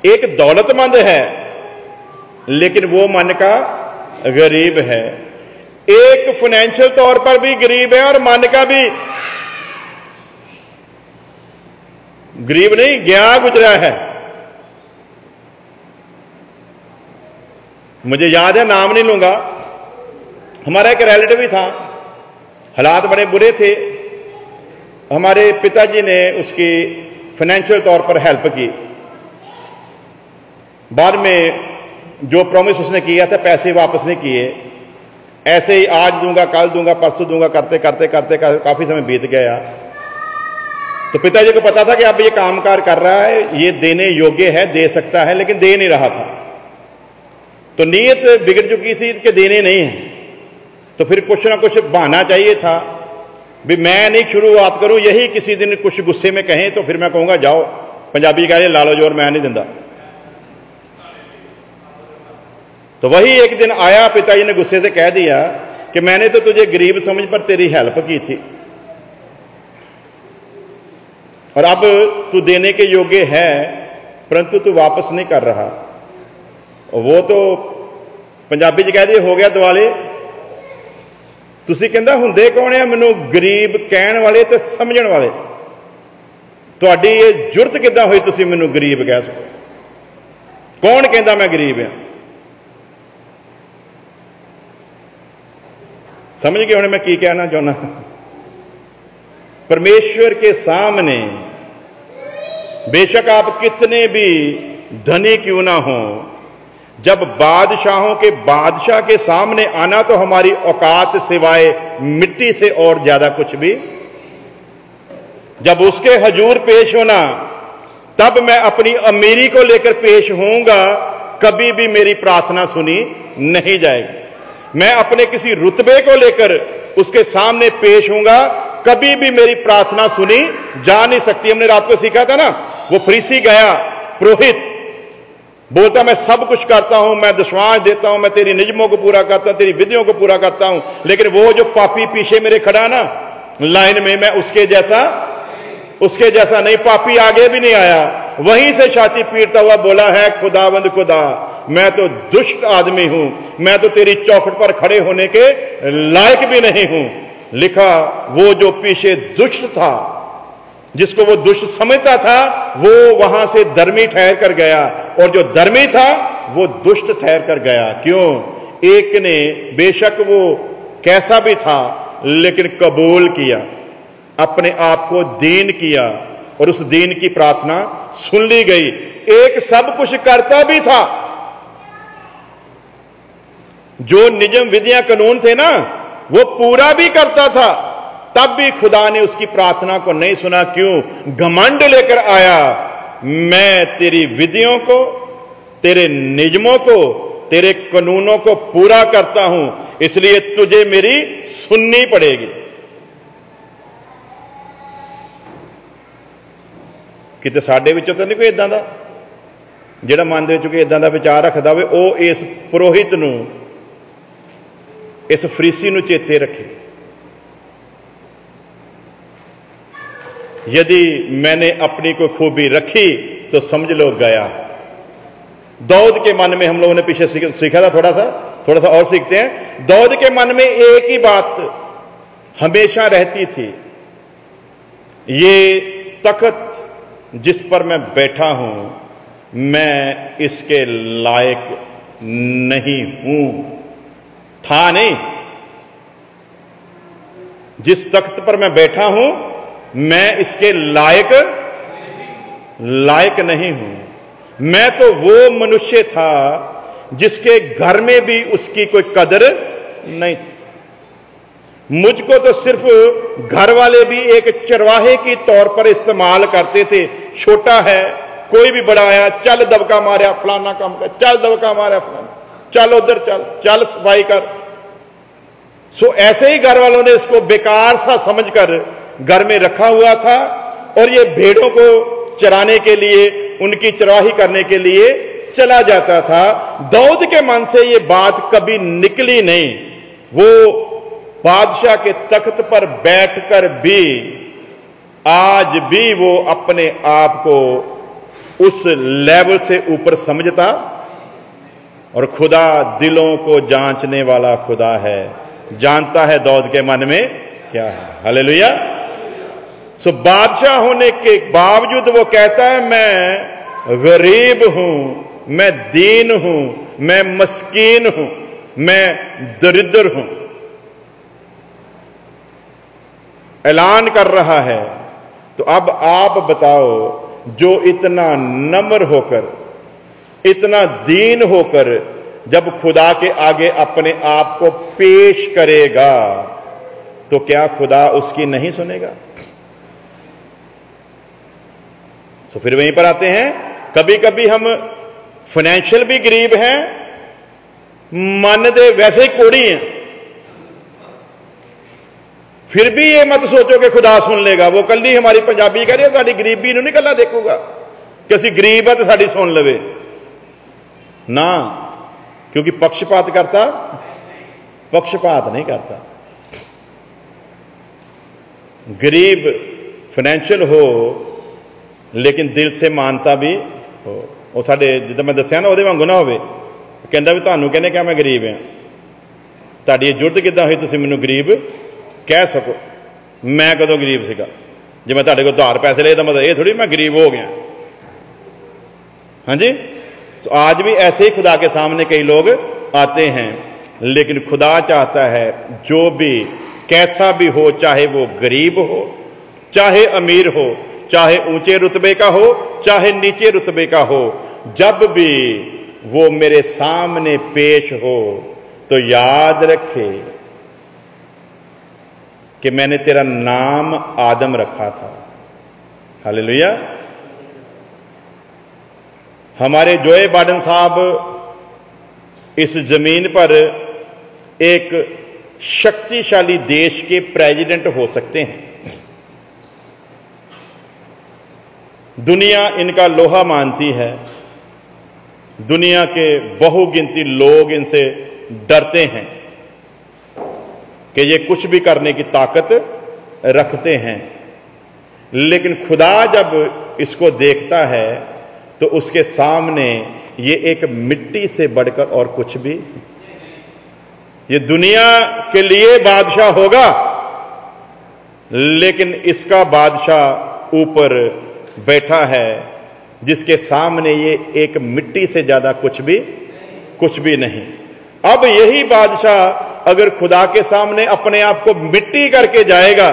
एक दौलतमंद है लेकिन वो मन का गरीब है। एक फाइनेंशियल तौर पर भी गरीब है और मन का भी गरीब नहीं, गया गुजरा है। मुझे याद है, नाम नहीं लूंगा, हमारा एक रिलेटिव ही था, हालात बड़े बुरे थे। हमारे पिताजी ने उसकी फाइनेंशियल तौर पर हेल्प की। बाद में जो प्रॉमिस उसने किया था पैसे वापस नहीं किए, ऐसे ही आज दूंगा, कल दूंगा, परसों दूंगा करते करते करते काफी समय बीत गया। तो पिताजी को पता था कि अब ये कामकार कर रहा है, ये देने योग्य है, दे सकता है, लेकिन दे नहीं रहा था। तो नीयत बिगड़ चुकी थी कि देने नहीं है। तो फिर कुछ ना कुछ बहाना चाहिए था भी मैं नहीं शुरुआत करूं, यही किसी दिन कुछ गुस्से में कहें तो फिर मैं कहूंगा जाओ, पंजाबी कहे लालो जोर मैं नहीं दिंदा। तो वही एक दिन आया, पिताजी ने गुस्से से कह दिया कि मैंने तो तुझे गरीब समझ पर तेरी हेल्प की थी और अब तू देने के योग्य है, परंतु तू वापस नहीं कर रहा। वो तो पंजाबी च कह दे हो गया दिवाले। तुसी कहंदा हुंदे कौन है मैनू गरीब कहण वाले ते समझण वाले? तुहाडी ये जुरत किद्दां होई तुसी मैनू गरीब कह सको? कौन कहंदा मैं गरीब हां? समझ गए हुणे मैं की कहना चाहुंदा? परमेश्वर के सामने बेशक आप कितने भी धनी क्यों ना हो, जब बादशाहों के बादशाह के सामने आना तो हमारी औकात सिवाय मिट्टी से और ज्यादा कुछ भी, जब उसके हजूर पेश होना तब मैं अपनी अमीरी को लेकर पेश होऊंगा, कभी भी मेरी प्रार्थना सुनी नहीं जाएगी। मैं अपने किसी रुतबे को लेकर उसके सामने पेश होऊंगा, कभी भी मेरी प्रार्थना सुनी जा नहीं सकती। हमने रात को सीखा था ना, वो फरीसी गया, पुरोहित बोलता मैं सब कुछ करता हूं, मैं दशवांश देता हूं, मैं तेरी नियमों को पूरा करता हूं, तेरी विधियों को पूरा करता हूं, लेकिन वो जो पापी पीछे मेरे खड़ा ना लाइन में, मैं उसके जैसा नहीं। पापी आगे भी नहीं आया, वहीं से छाती पीटता हुआ बोला है, खुदावंद खुदा, मैं तो दुष्ट आदमी हूं, मैं तो तेरी चौखट पर खड़े होने के लायक भी नहीं हूं। लिखा वो जो पीछे दुष्ट था, जिसको वो दुष्ट समझता था, वो वहां से धर्मी ठहर कर गया, और जो धर्मी था वो दुष्ट ठहर कर गया। क्यों? एक ने बेशक वो कैसा भी था लेकिन कबूल किया, अपने आप को दीन किया, और उस दीन की प्रार्थना सुन ली गई। एक सब कुछ करता भी था, जो नियम विधियां कानून थे ना वो पूरा भी करता था, तब भी खुदा ने उसकी प्रार्थना को नहीं सुना। क्यों? घमंड लेकर आया, मैं तेरी विधियों को, तेरे नियमों को, तेरे कानूनों को पूरा करता हूं, इसलिए तुझे मेरी सुननी पड़ेगी। किते साडे विचों तो नहीं कोई इदां दा जिहड़ा मन दे विच कोई इदां दा विचार रखदा होवे, ਉਹ इस पुरोहित नूं, इस फरीसी नूं चेते रखे। यदि मैंने अपनी कोई खूबी रखी तो समझ लो गया। दाऊद के मन में, हम लोगों ने पीछे सीखा था, थोड़ा सा और सीखते हैं। दाऊद के मन में एक ही बात हमेशा रहती थी, ये तख्त जिस पर मैं बैठा हूं, मैं इसके लायक नहीं हूं। था नहीं, जिस तख्त पर मैं बैठा हूं मैं इसके लायक नहीं हूं। मैं तो वो मनुष्य था जिसके घर में भी उसकी कोई कदर नहीं थी। मुझको तो सिर्फ घर वाले भी एक चरवाहे की तौर पर इस्तेमाल करते थे। छोटा है, कोई भी बड़ा आया, चल दबका मारा फलाना काम कर, चल दबका मारा फलाना, चल उधर चल सफाई कर। सो ऐसे ही घर वालों ने इसको बेकार सा समझकर घर में रखा हुआ था, और ये भेड़ों को चराने के लिए, उनकी चरवाही करने के लिए चला जाता था। दाऊद के मन से ये बात कभी निकली नहीं। वो बादशाह के तख्त पर बैठकर भी आज भी वो अपने आप को उस लेवल से ऊपर समझता, और खुदा दिलों को जांचने वाला खुदा है, जानता है दाऊद के मन में क्या है। हालेलुया। सो बादशाह होने के बावजूद वो कहता है, मैं गरीब हूं, मैं दीन हूं, मैं मस्कीन हूं, मैं दरिद्र हूं। ऐलान कर रहा है। तो अब आप बताओ, जो इतना नम्र होकर, इतना दीन होकर जब खुदा के आगे अपने आप को पेश करेगा, तो क्या खुदा उसकी नहीं सुनेगा? तो फिर वहीं पर आते हैं, कभी कभी हम फाइनेंशियल भी गरीब हैं, मन दे वैसे ही कोड़ी हैं, फिर भी ये मत सोचो कि खुदा सुन लेगा। वो कल ही हमारी पंजाबी कह रही है, साड़ी गरीबी नहीं कला देखूगा कि असी गरीब है तो साड़ी सुन लवे ना, क्योंकि पक्षपात नहीं करता। गरीब फाइनेंशियल हो लेकिन दिल से मानता भी हो। वो साडे जिद्दां मैं दस्सिया ना, ਉਹਦੇ वांगू ना होवे, कहंदा भी ਤੁਹਾਨੂੰ कहने क्या मैं गरीब हाँ, ਤੁਹਾਡੀ जुरत किद्दां होई तुसीं मैनूं गरीब कह सको। मैं कदों गरीब सीगा? जे मैं तुहाडे कोल उधार पैसे ले तो मतलब ये थोड़ी मैं गरीब हो गया। हाँ जी। तो आज भी ऐसे ही खुदा के सामने कई लोग आते हैं, लेकिन खुदा चाहता है जो भी कैसा भी हो, चाहे वो गरीब हो, चाहे अमीर हो, चाहे ऊंचे रुतबे का हो, चाहे नीचे रुतबे का हो, जब भी वो मेरे सामने पेश हो तो याद रखे कि मैंने तेरा नाम आदम रखा था। हालेलुया। हमारे जोए बाइडेन साहब इस जमीन पर एक शक्तिशाली देश के प्रेसिडेंट हो सकते हैं। दुनिया इनका लोहा मानती है, दुनिया के बहुगिनती लोग इनसे डरते हैं कि ये कुछ भी करने की ताकत रखते हैं, लेकिन खुदा जब इसको देखता है तो उसके सामने ये एक मिट्टी से बढ़कर और कुछ भी, ये दुनिया के लिए बादशाह होगा, लेकिन इसका बादशाह ऊपर बैठा है जिसके सामने ये एक मिट्टी से ज्यादा कुछ भी नहीं। अब यही बादशाह अगर खुदा के सामने अपने आप को मिट्टी करके जाएगा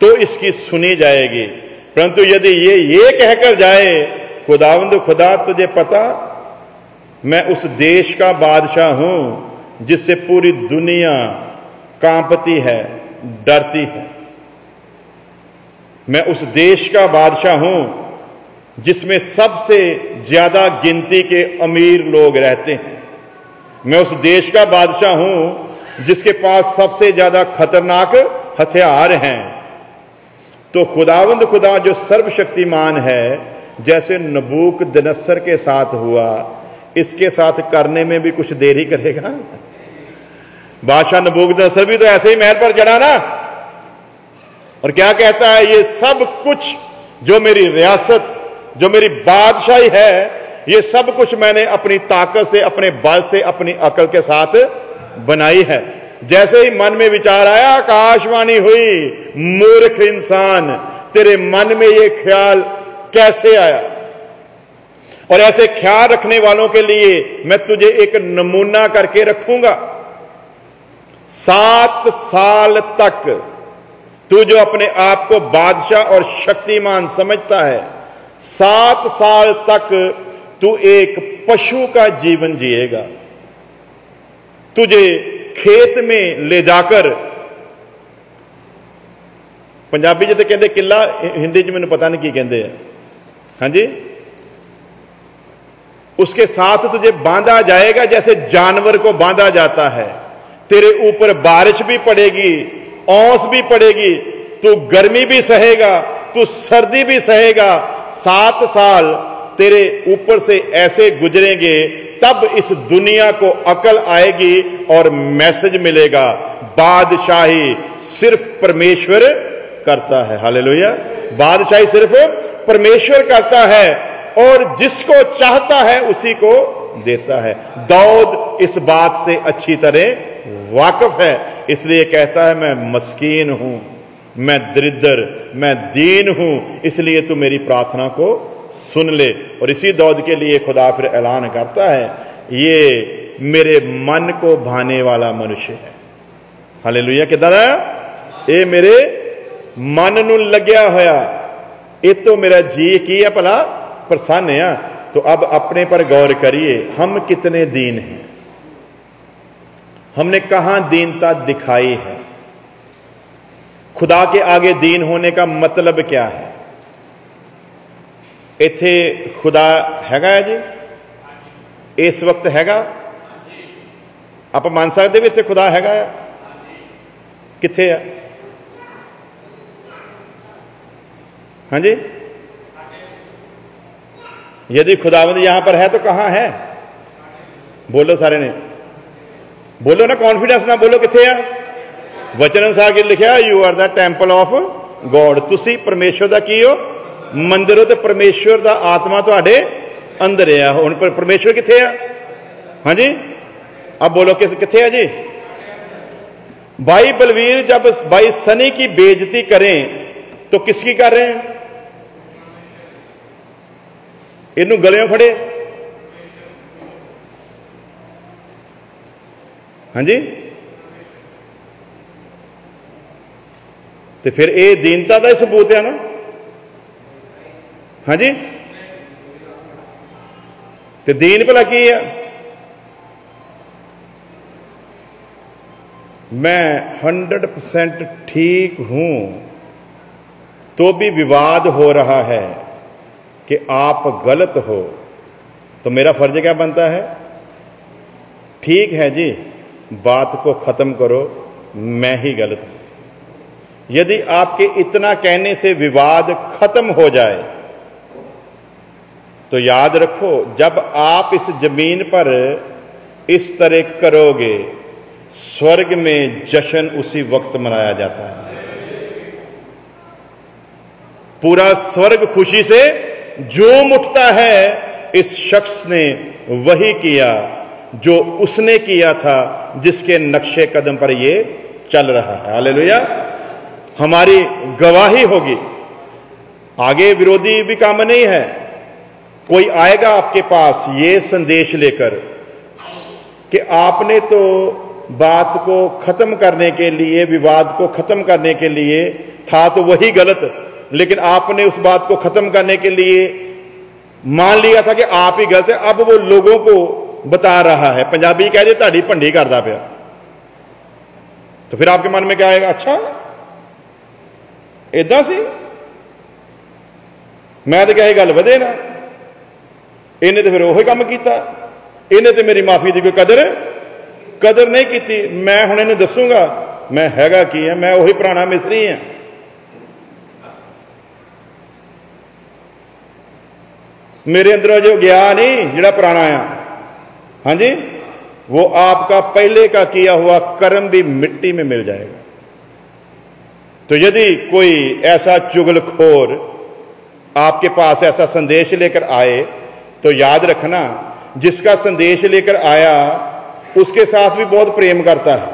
तो इसकी सुनी जाएगी, परंतु यदि ये कहकर जाए, खुदावंद खुदा तुझे पता मैं उस देश का बादशाह हूं जिससे पूरी दुनिया कांपती है, डरती है, मैं उस देश का बादशाह हूं जिसमें सबसे ज्यादा गिनती के अमीर लोग रहते हैं, मैं उस देश का बादशाह हूं जिसके पास सबसे ज्यादा खतरनाक हथियार हैं। तो खुदावंद खुदा जो सर्वशक्तिमान है, जैसे नबूकदनेस्सर के साथ हुआ, इसके साथ करने में भी कुछ देरी करेगा। बादशाह नबूकदनेस्सर भी तो ऐसे ही महल पर चढ़ा ना, और क्या कहता है, ये सब कुछ जो मेरी रियासत, जो मेरी बादशाही है, ये सब कुछ मैंने अपनी ताकत से, अपने बल से, अपनी अकल के साथ बनाई है। जैसे ही मन में विचार आया, आकाशवाणी हुई, मूर्ख इंसान, तेरे मन में ये ख्याल कैसे आया? और ऐसे ख्याल रखने वालों के लिए मैं तुझे एक नमूना करके रखूंगा। 7 साल तक तू जो अपने आप को बादशाह और शक्तिमान समझता है, 7 साल तक तू एक पशु का जीवन जिएगा। तुझे खेत में ले जाकर, पंजाबी च तो कहते किला, हिंदी च मैंने पता नहीं की कहते हैं, हाँ जी, उसके साथ तुझे बांधा जाएगा जैसे जानवर को बांधा जाता है। तेरे ऊपर बारिश भी पड़ेगी, औंस भी पड़ेगी, तू गर्मी भी सहेगा, तू सर्दी भी सहेगा। 7 साल तेरे ऊपर से ऐसे गुजरेंगे, तब इस दुनिया को अकल आएगी और मैसेज मिलेगा, बादशाही सिर्फ परमेश्वर करता है। हालेलुया। बादशाही सिर्फ परमेश्वर करता है और जिसको चाहता है उसी को देता है। दाऊद इस बात से अच्छी तरह वाकिफ है, इसलिए कहता है मैं मस्कीन हूं, मैं दरिद्र, मैं दीन हूं, इसलिए तू मेरी प्रार्थना को सुन ले। और इसी दाऊद के लिए खुदा फिर ऐलान करता है, ये मेरे मन को भाने वाला मनुष्य है। हालेलुया। कि दादा ये मेरे मन नूं लग्या होया, ये तो मेरा जी की है भला प्रसन्न है। तो अब अपने पर गौर करिए, हम कितने दीन हैं, हमने कहां दीनता दिखाई है? खुदा के आगे दीन होने का मतलब क्या है? इत्थे खुदा हैगा है जी, इस वक्त हैगा? आप मान सकते भी इत्थे खुदा हैगा है? कित्थे है? हाँ जी, यदि खुदावंद यहां पर है तो कहां है? बोलो सारे ने, बोलो ना, कॉन्फिडेंस ना बोलो, कित्थे है? वचन अनुसार की लिखा, you are the temple of God, तुसी परमेश्वर दा की हो मंदिर हो, तो परमेश्वर दा आत्मा तुहाडे अंदर है। हुण परमेश्वर कित्थे है? हाँ जी, अब बोलो कित्थे है जी? भाई बलवीर जब भाई सनी की बेइज्जती करें तो किसकी कर रहे हैं? इनू गले फड़े, हाँ जी, तो फिर ये दीनता का ही सबूत है ना। हाँ जी, तो दीन भला की है? मैं 100% ठीक हूं तो भी विवाद हो रहा है कि आप गलत हो, तो मेरा फर्ज क्या बनता है? ठीक है जी, बात को खत्म करो, मैं ही गलत हूं। यदि आपके इतना कहने से विवाद खत्म हो जाए तो याद रखो, जब आप इस जमीन पर इस तरह करोगे, स्वर्ग में जश्न उसी वक्त मनाया जाता है। पूरा स्वर्ग खुशी से झूम उठता है, इस शख्स ने वही किया जो उसने किया था, जिसके नक्शे कदम पर ये चल रहा है। हालेलुया, हमारी गवाही होगी। आगे विरोधी भी काम नहीं है। कोई आएगा आपके पास ये संदेश लेकर कि आपने तो बात को खत्म करने के लिए, विवाद को खत्म करने के लिए, था तो वही गलत, लेकिन आपने उस बात को खत्म करने के लिए मान लिया था कि आप ही गलत है। अब वो लोगों को बता रहा है, पंजाबी कह रहे ताड़ी भंडी करदा पिया, तो फिर आपके मन में क्या आएगा? अच्छा इदा सी, मैं तो क्या गल वधे ना, इन्हें तो फिर वही काम किया, इन्हें तो मेरी माफी की कोई कदर नहीं की। मैं हुण इन्हें दसूंगा मैं हैगा की है, मैं वही पुराना मिस्त्री हां। मेरे अंदर जो गया नहीं, जिहड़ा पुराना आ, हाँ जी, वो आपका पहले का किया हुआ कर्म भी मिट्टी में मिल जाएगा। तो यदि कोई ऐसा चुगलखोर आपके पास ऐसा संदेश लेकर आए, तो याद रखना, जिसका संदेश लेकर आया उसके साथ भी बहुत प्रेम करता है,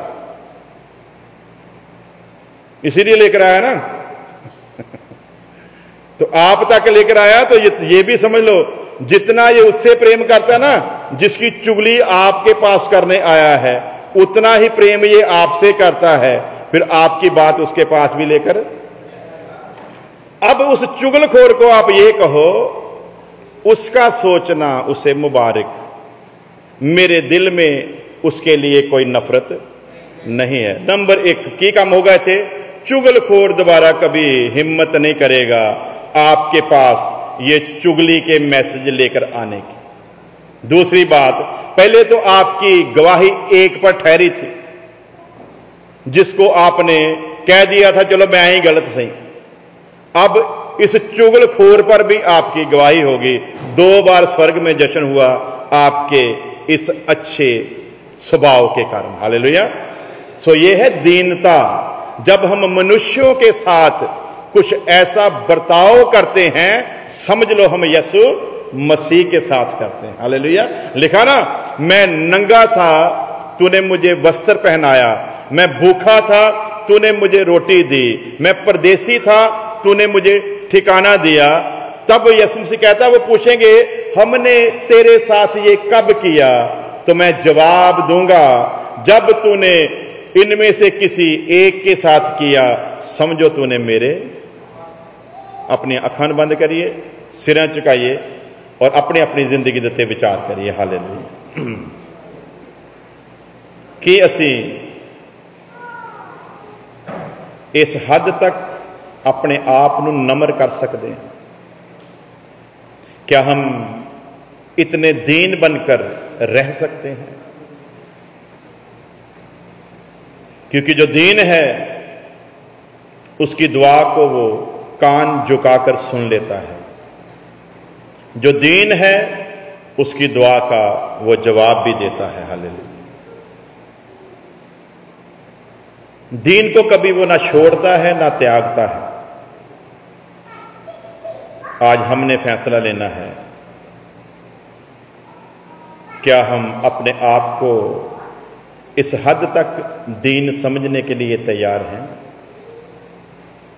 इसीलिए लेकर आया ना। तो आप तक लेकर आया, तो ये भी समझ लो, जितना ये उससे प्रेम करता है ना, जिसकी चुगली आपके पास करने आया है, उतना ही प्रेम ये आपसे करता है। फिर आपकी बात उसके पास भी लेकर, अब उस चुगलखोर को आप ये कहो, उसका सोचना उसे मुबारक, मेरे दिल में उसके लिए कोई नफरत नहीं है। नंबर 1 की काम हो गए थे, चुगलखोर दोबारा कभी हिम्मत नहीं करेगा आपके पास ये चुगली के मैसेज लेकर आने की। दूसरी बात, पहले तो आपकी गवाही एक पर ठहरी थी, जिसको आपने कह दिया था चलो मैं ही गलत सही। अब इस चुगलखोर पर भी आपकी गवाही होगी। 2 बार स्वर्ग में जश्न हुआ आपके इस अच्छे स्वभाव के कारण। हालेलुया। सो ये है दीनता। जब हम मनुष्यों के साथ कुछ ऐसा बर्ताव करते हैं, समझ लो हम यीशु मसीह के साथ करते हैं। हालेलुया। लिखा ना, मैं नंगा था तूने मुझे वस्त्र पहनाया, मैं भूखा था तूने मुझे रोटी दी, मैं परदेसी था तूने मुझे ठिकाना दिया। तब यीशु मसीह कहता, वो पूछेंगे हमने तेरे साथ ये कब किया, तो मैं जवाब दूंगा जब तूने इनमें से किसी एक के साथ किया, समझो तूने मेरे। अपनी अखां बंद करिए, सिर झुकाइए और अपनी अपनी जिंदगी दे विचार करिए। हालेलुया। कि असी इस हद तक अपने आप को नम्र कर सकते हैं? क्या हम इतने दीन बनकर रह सकते हैं? क्योंकि जो दीन है उसकी दुआ को वो कान झुकाकर सुन लेता है। जो दीन है उसकी दुआ का वो जवाब भी देता है। हालेलुया। दीन को कभी वो ना छोड़ता है ना त्यागता है। आज हमने फैसला लेना है, क्या हम अपने आप को इस हद तक दीन समझने के लिए तैयार हैं?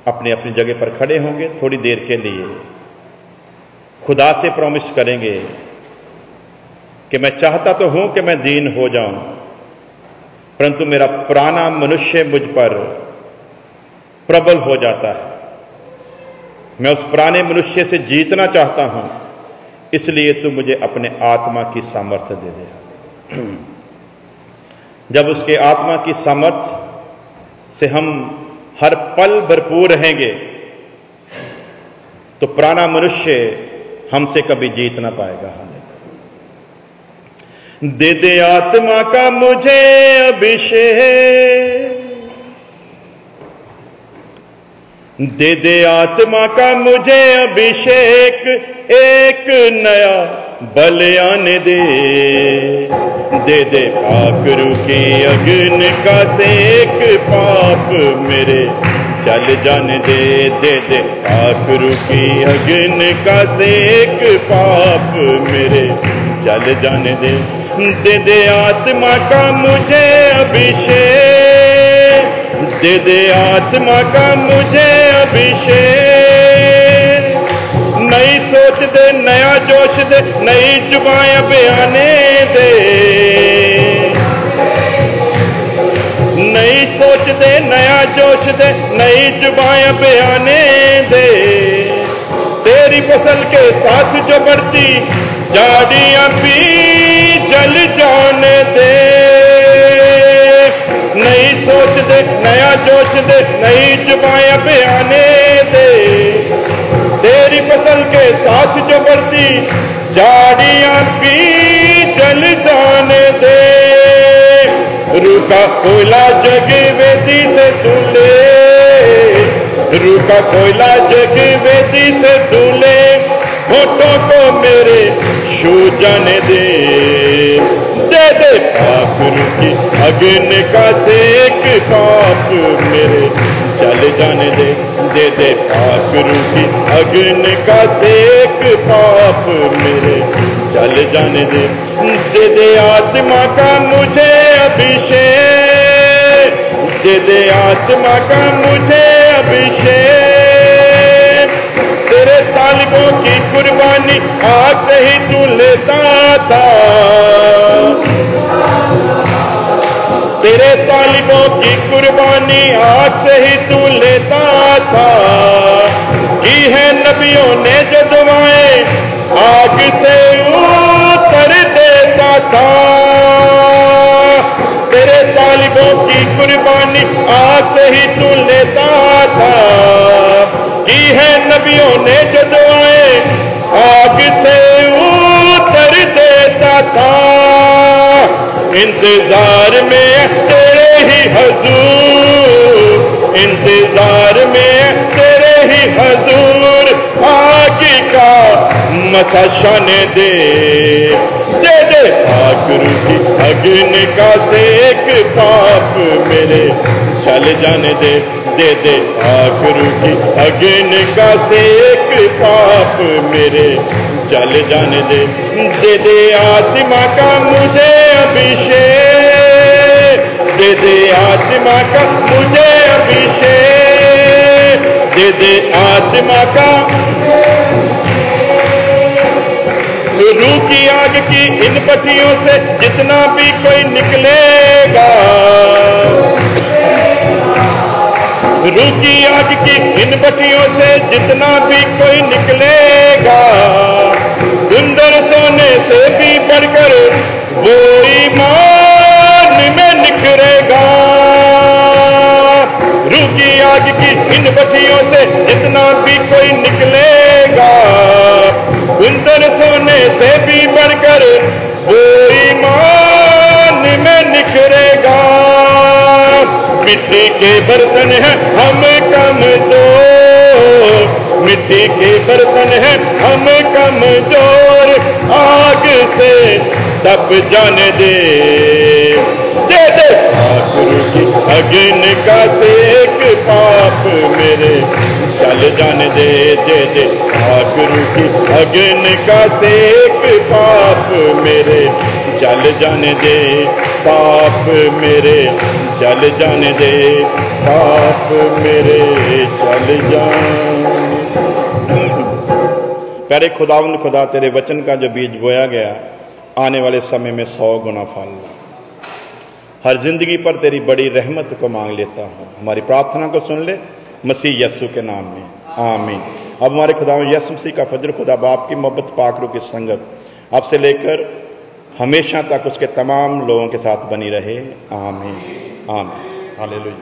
अपनी अपनी जगह पर खड़े होंगे, थोड़ी देर के लिए खुदा से प्रॉमिस करेंगे कि मैं चाहता तो हूं कि मैं दीन हो जाऊं, परंतु मेरा पुराना मनुष्य मुझ पर प्रबल हो जाता है। मैं उस पुराने मनुष्य से जीतना चाहता हूं, इसलिए तू मुझे अपने आत्मा की सामर्थ्य दे दे। जब उसके आत्मा की सामर्थ्य से हम हर पल भरपूर रहेंगे तो पुराना मनुष्य हमसे कभी जीत ना पाएगा। दे दे आत्मा का मुझे अभिषेक, दे दे आत्मा का मुझे अभिषेक, एक नया बल आने दे। दे दे पाखरू की अग्न का सेक, पाप मेरे चल जाने दे। दे दे पाखरू की अग्न का सेक, पाप मेरे चल जाने दे। दे दे आत्मा का मुझे अभिषेक, दे दे आत्मा का मुझे अभिषेक। नई सोच दे, नया जोश दे, नई जुबाएं बयाने दे। नई सोच दे, नया जोश दे, नई जुबाएं बयाने दे। तेरी फसल के साथ जो बढ़ती झाड़ियां भी जल जाने दे। नई सोच दे, नया जोश दे, नई जुबाएं बयाने दे। तेरी फसल के साथ जो बढ़ती झाड़ियां भी जल जाने दे। रूह का कोयला जग वेदी से दूले, रूह का कोयला जग वेदी से दूले। होठों को मेरे छू जाने दे। दे दे पाखरू की अग्नि का सेक, पाप मेरे चल जाने दे। दे दे पाखरू की अग्नि का सेक, पाप मेरे चल जाने दे। दे दे आत्मा का मुझे अभिषेक, दे दे आत्मा का मुझे अभिषेक। तेरे तालिबों की कुर्बानी आग से ही तू लेता था। तेरे तालिबों की कुर्बानी आग से ही तू लेता था। की है नबियों ने जो दुआएं आग से उतर देता था। तेरे तालिबों की कुर्बानी आग से ही तू लेता था। की है नबियों ने जो दुआएं आग से उतर देता था। इंतजार में तेरे ही हजूर, इंतजार में तेरे ही हजूर, आग का मसाशान दे। दे दे पाखरू की अग्नि का सेक, पाप मेरे चल जाने दे। दे दे पाखरू की अग्नि का सेक, पाप मेरे चल जाने दे। दे दे आत्मा का मुझे अभिषेक, दे दे आत्मा का मुझे अभिषेक। दे दे आत्मा का। रूह की आग की इन भट्टियों से जितना भी कोई निकलेगा, रूह की आग की इन भट्टियों से जितना भी कोई निकलेगा, सुंदर सोने से भी बढ़कर वो ईमान में निखरेगा। रूह की आग की इन भट्टियों से जितना भी कोई निकलेगा, सुंदर सोने से भी बढ़कर वो ईमान में निखरेगा। मिट्टी के बर्तन हैं हम कमजोर, मिट्टी के बर्तन हैं हम कमजोर, आग से तप जाने दे। दे दे पाखरू की अग्नि का सेक, पाप मेरे चल जाने दे। दे दे पाखरू की अग्नि का सेक, पाप मेरे चल जाने दे। पाप मेरे चल जाने दे, पाप मेरे चल जाने। प्यारे खुदावंद खुदा, तेरे वचन का जो बीज बोया गया आने वाले समय में 100 गुना फल। हर जिंदगी पर तेरी बड़ी रहमत को मांग लेता हूँ। हमारी प्रार्थना को सुन ले, मसीह यीशु के नाम में, आमीन। अब हमारे खुदा यीशु मसीह का फजल, खुदा बाप की मोहब्बत, पाक रूह की संगत आपसे लेकर हमेशा तक उसके तमाम लोगों के साथ बनी रहे, आमीन आमीन। हालेलुया।